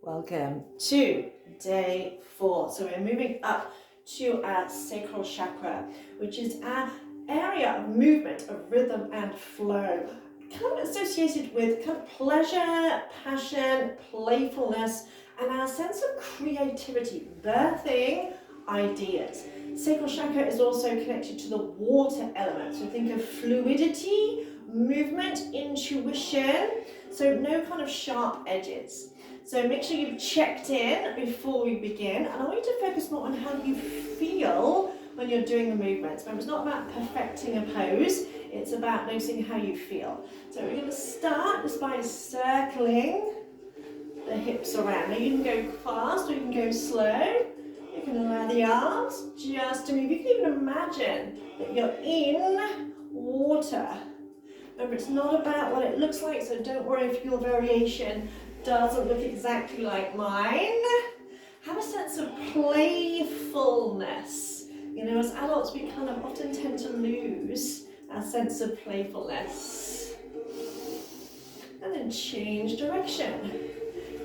Welcome to day 4. So we're moving up to our sacral chakra, which is our area of movement, of rhythm and flow, kind of associated with kind of pleasure, passion, playfulness, and our sense of creativity, birthing ideas. Sacral chakra is also connected to the water element. So think of fluidity, movement, intuition, so no kind of sharp edges. So make sure you've checked in before we begin, and I want you to focus more on how you feel when you're doing the movements. Remember, it's not about perfecting a pose, it's about noticing how you feel. So we're going to start just by circling the hips around. Now you can go fast or you can go slow. You can allow the arms just to move. You can even imagine that you're in water. Remember, it's not about what it looks like, so don't worry if your variation doesn't look exactly like mine. Have a sense of playfulness. You know, as adults, we kind of often tend to lose our sense of playfulness. And then change direction.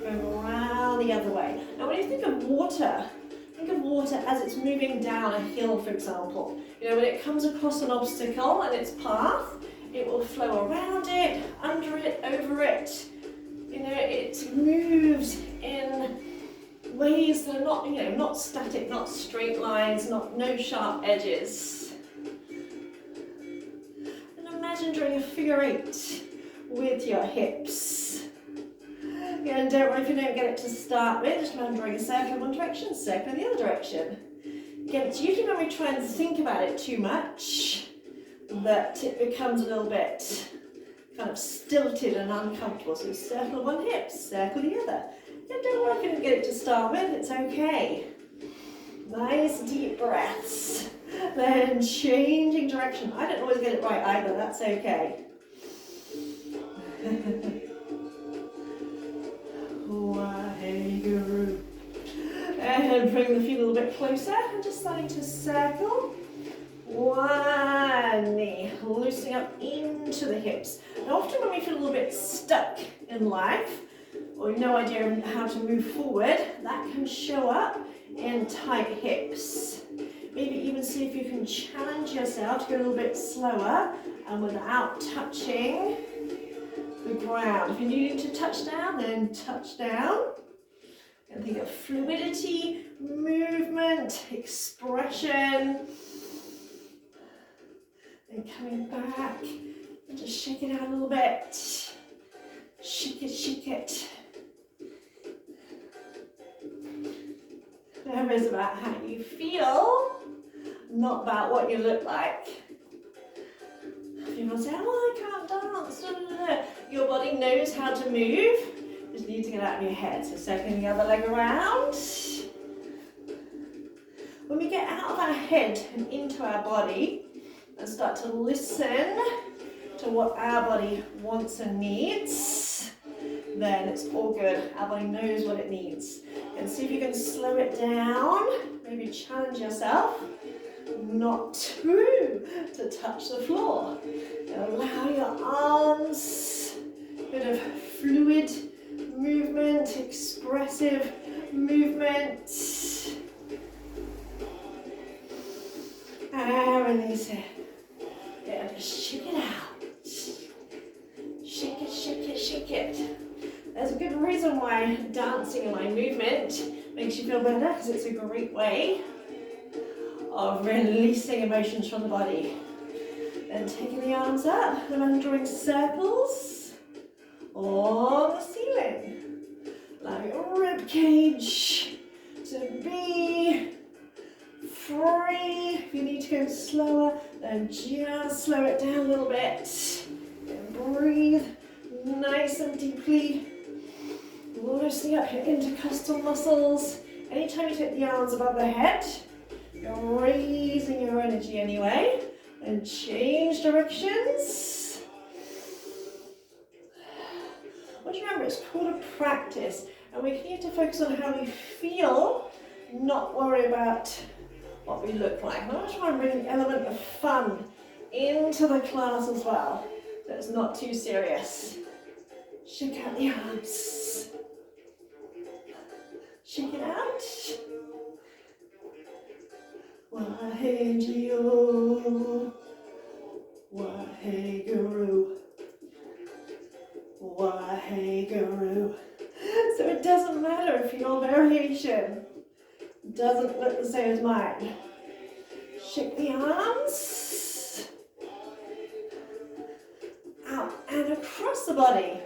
Go around the other way. Now, when you think of water as it's moving down a hill, for example. You know, when it comes across an obstacle and its path, it will flow around it, under it, over it. You know, it moves in ways that are not, you know, not static, not straight lines, no sharp edges. And imagine drawing a figure 8 with your hips. And don't worry if you don't get it to start with, just imagine drawing a circle in one direction, circle in the other direction. Again, it's usually when we try and think about it too much that it becomes a little bit kind of stilted and uncomfortable. So circle one hip, circle the other. And don't worry if you didn't get it to start with, it's okay. Nice deep breaths. Then changing direction. I don't always get it right either, that's okay. Waheguru. And bring the feet a little bit closer and just starting to circle. One knee, loosening up into the hips. Now often when we feel a little bit stuck in life, or no idea how to move forward, that can show up in tight hips. Maybe even see if you can challenge yourself to go a little bit slower and without touching the ground. If you're needing to touch down, then touch down. And think of fluidity, movement, expression. And coming back, and just shake it out a little bit. Shake it, shake it. Remember, it's about how you feel, not about what you look like. People say, oh, I can't dance. Your body knows how to move. You just need to get out of your head. So circling the other leg around. When we get out of our head and into our body, and start to listen to what our body wants and needs, then it's all good. Our body knows what it needs. And see if you can slow it down. Maybe challenge yourself not to touch the floor. And allow your arms, a bit of fluid movement, expressive movement. And release it. Yeah, just shake it out. Shake it, shake it, shake it. There's a good reason why dancing and my movement makes you feel better, because it's a great way of releasing emotions from the body. Then taking the arms up, and I'm drawing circles on the ceiling. Allow your rib cage to be free. If you need to go slower, then just slow it down a little bit. And breathe nice and deeply. Loosening up your intercostal muscles. Anytime you take the arms above the head, you're raising your energy anyway. And change directions. But remember, it's called a practice. And we're here to focus on how we feel, not worry about what we look like. And I want to try and bring an element of fun into the class as well, so it's not too serious. Shake out the arms. Shake it out. Waheguru, Waheguru, Waheguru. So it doesn't matter if your variation doesn't look the same as mine. Shake the arms. Out and across the body.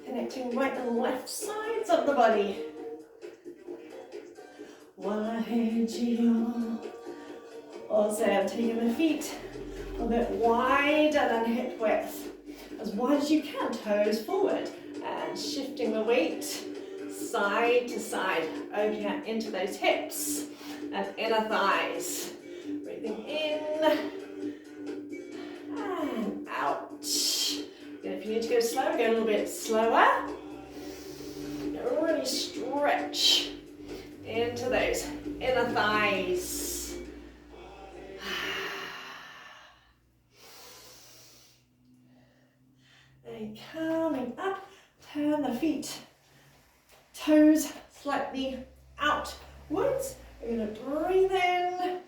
Connecting right and left sides of the body. Waheguru. Awesome. Taking the feet a bit wider than hip width. As wide as you can, toes forward. And shifting the weight side to side. Opening out into those hips and inner thighs. Breathing in and out. And if you need to go slow, go a little bit slower. Really stretch into those inner thighs. And coming up, turn the feet, toes slightly outwards. We're going to breathe in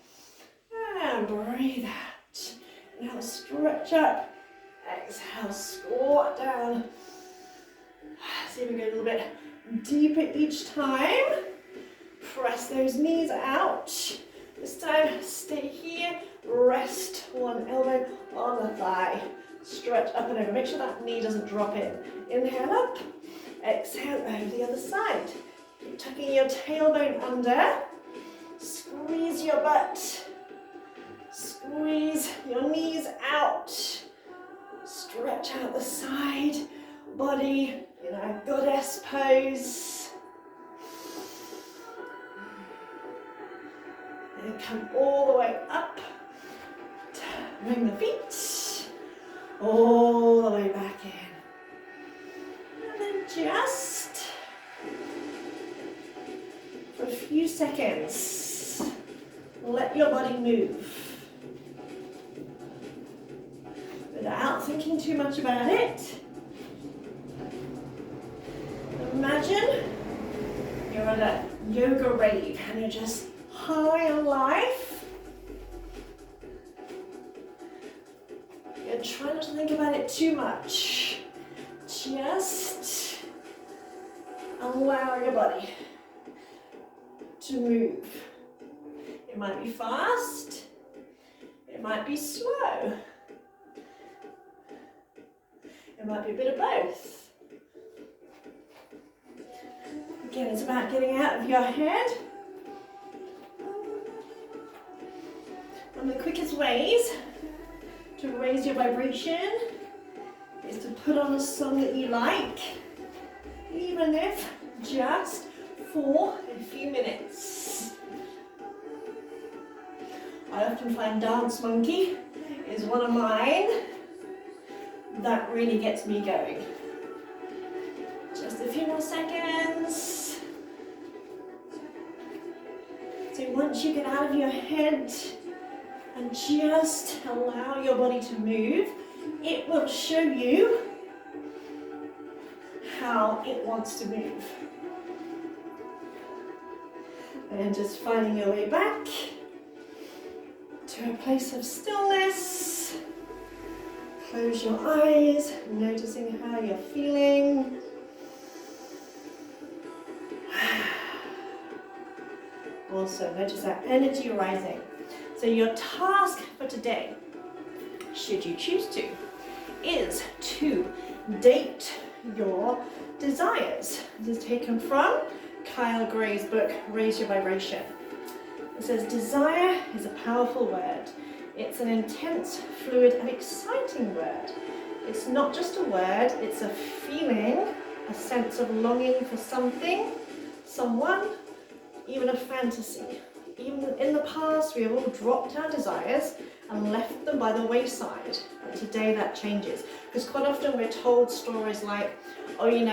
and breathe out. Now stretch up. Exhale, squat down. See if we go a little bit deeper each time. Press those knees out. This time, stay here. Rest one elbow on the thigh. Stretch up and over. Make sure that knee doesn't drop in. Inhale up. Exhale over the other side. Keep tucking your tailbone under. Squeeze your butt. Squeeze your knees out. Stretch out the side body in our goddess pose. And come all the way up. Bring the feet all the way back in. And then just for a few seconds, let your body move. Without thinking too much about it. Imagine you're at a yoga rave and you're just high on life. And try not to think about it too much. Just allow your body to move. It might be fast, it might be slow. It might be a bit of both. Again, it's about getting out of your head. One of the quickest ways to raise your vibration is to put on a song that you like, even if just for a few minutes. I often find Dance Monkey is one of mine. That really gets me going. Just a few more seconds. So once you get out of your head and just allow your body to move, it will show you how it wants to move. And just finding your way back to a place of stillness. Close your eyes, noticing how you're feeling. Also, notice that energy rising. So your task for today, should you choose to, is to date your desires. This is taken from Kyle Gray's book, Raise Your Vibration. It says, desire is a powerful word. It's an intense, fluid, and exciting word. It's not just a word, it's a feeling, a sense of longing for something, someone, even a fantasy. Even in the past, we have all dropped our desires and left them by the wayside. And today that changes. Because quite often we're told stories like, oh, you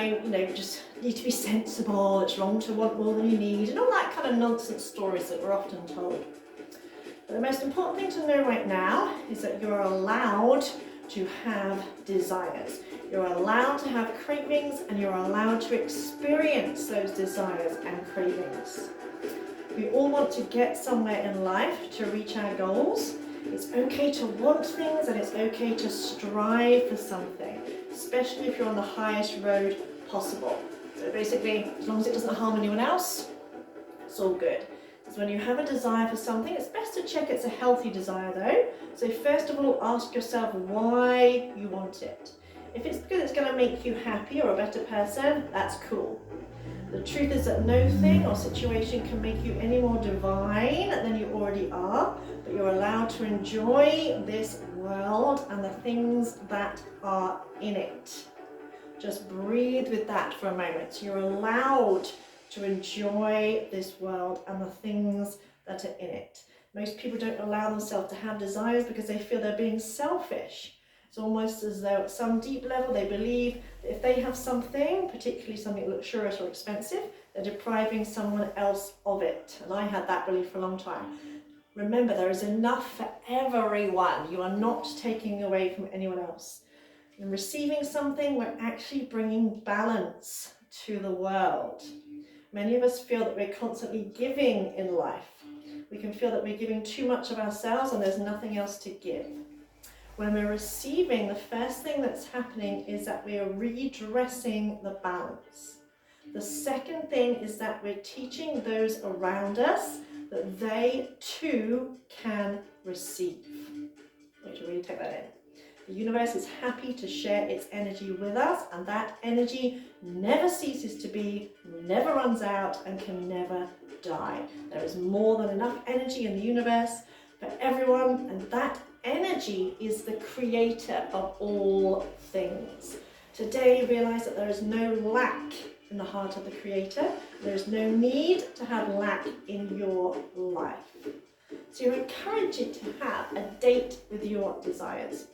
just need to be sensible, it's wrong to want more than you need, and all that kind of nonsense stories that we're often told. But the most important thing to know right now is that you're allowed to have desires. You're allowed to have cravings, and you're allowed to experience those desires and cravings. We all want to get somewhere in life to reach our goals. It's okay to want things, and it's okay to strive for something, especially if you're on the highest road possible. So basically, as long as it doesn't harm anyone else, it's all good. So when you have a desire for something, it's best to check it's a healthy desire though. So first of all, ask yourself why you want it. If it's because it's going to make you happy or a better person, that's cool. The truth is that no thing or situation can make you any more divine than you already are, but you're allowed to enjoy this world and the things that are in it. Just breathe with that for a moment. You're allowed to enjoy this world and the things that are in it. Most people don't allow themselves to have desires because they feel they're being selfish. It's almost as though at some deep level they believe that if they have something, particularly something luxurious or expensive, they're depriving someone else of it. And I had that belief for a long time. Remember, there is enough for everyone. You are not taking away from anyone else. In receiving something, we're actually bringing balance to the world. Many of us feel that we're constantly giving in life. We can feel that we're giving too much of ourselves and there's nothing else to give. When we're receiving, the first thing that's happening is that we are redressing the balance. The second thing is that we're teaching those around us that they too can receive. I need to really take that in. The universe is happy to share its energy with us, and that energy never ceases to be, never runs out, and can never die. There is more than enough energy in the universe for everyone, and that energy is the creator of all things. Today, realize that there is no lack in the heart of the creator. There is no need to have lack in your life. So you're encouraged to have a date with your desires.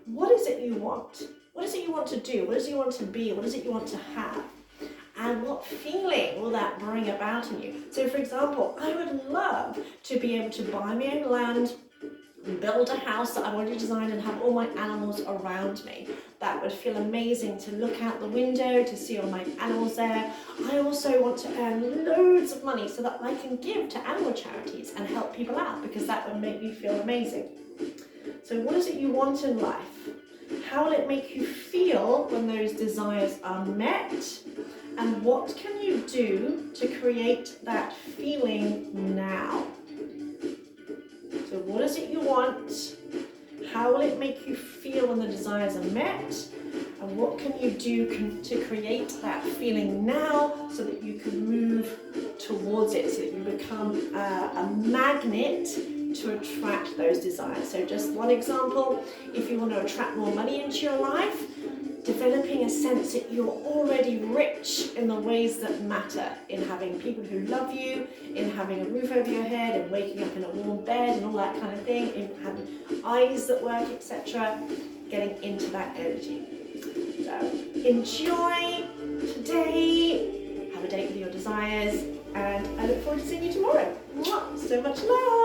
What is it you want? What is it you want to do? What is it you want to be? What is it you want to have? And what feeling will that bring about in you? So for example, I would love to be able to buy my own land, build a house that I've already designed and have all my animals around me. That would feel amazing to look out the window, to see all my animals there. I also want to earn loads of money so that I can give to animal charities and help people out, because that would make me feel amazing. So what is it you want in life? How will it make you feel when those desires are met? And what can you do to create that feeling now? So what is it you want? How will it make you feel when the desires are met? And what can you do to create that feeling now so that you can move towards it, so that you become a magnet to attract those desires? So just one example, if you want to attract more money into your life, developing a sense that you're already rich in the ways that matter, in having people who love you, in having a roof over your head, and waking up in a warm bed and all that kind of thing, in having eyes that work, etc. Getting into that energy. So enjoy today, have a date with your desires, and I look forward to seeing you tomorrow. Mwah! So much love.